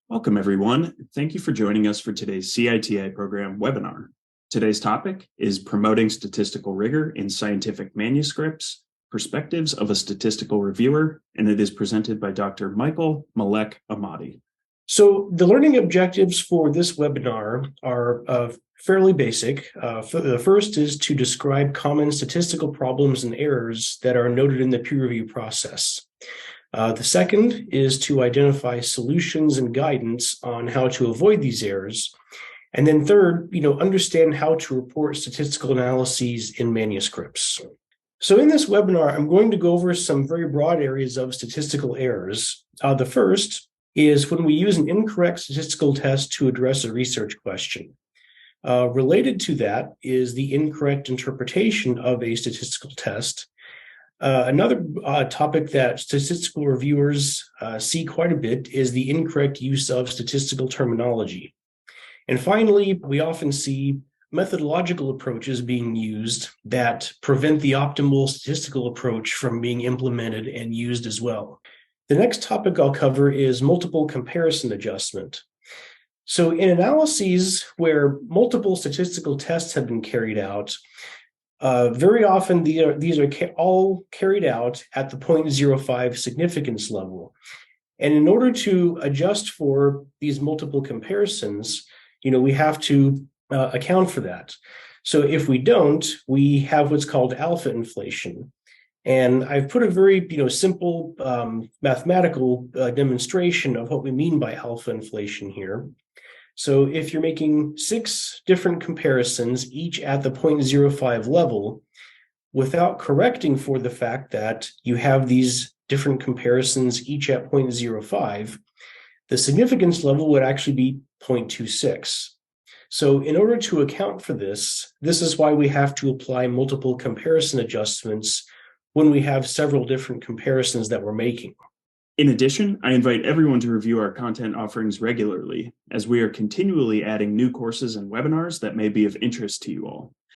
Welcome, everyone. Thank you for joining us for today's CITI program webinar. Today's topic is Promoting Statistical Rigor in Scientific Manuscripts, Perspectives of a Statistical Reviewer, and it is presented by Dr. Malek-Ahmadi. So the learning objectives for this webinar are fairly basic. The first is to describe common statistical problems and errors that are noted in the peer review process. The second is to identify solutions and guidance on how to avoid these errors. And then third, understand how to report statistical analyses in manuscripts. So in this webinar, I'm going to go over some very broad areas of statistical errors. The first is when we use an incorrect statistical test to address a research question. Related to that is the incorrect interpretation of a statistical test. Another topic that statistical reviewers see quite a bit is the incorrect use of statistical terminology. And finally, we often see methodological approaches being used that prevent the optimal statistical approach from being implemented and used as well. The next topic I'll cover is multiple comparison adjustment. So in analyses where multiple statistical tests have been carried out, very often these are all carried out at the 0.05 significance level. And in order to adjust for these multiple comparisons, we have to account for that. So if we don't, we have what's called alpha inflation. And I've put a very simple mathematical demonstration of what we mean by alpha inflation here. So if you're making 6 different comparisons, each at the 0.05 level, without correcting for the fact that you have these different comparisons each at 0.05, the significance level would actually be 0.26. So in order to account for this is why we have to apply multiple comparison adjustments when we have several different comparisons that we're making. In addition, I invite everyone to review our content offerings regularly, as we are continually adding new courses and webinars that may be of interest to you all.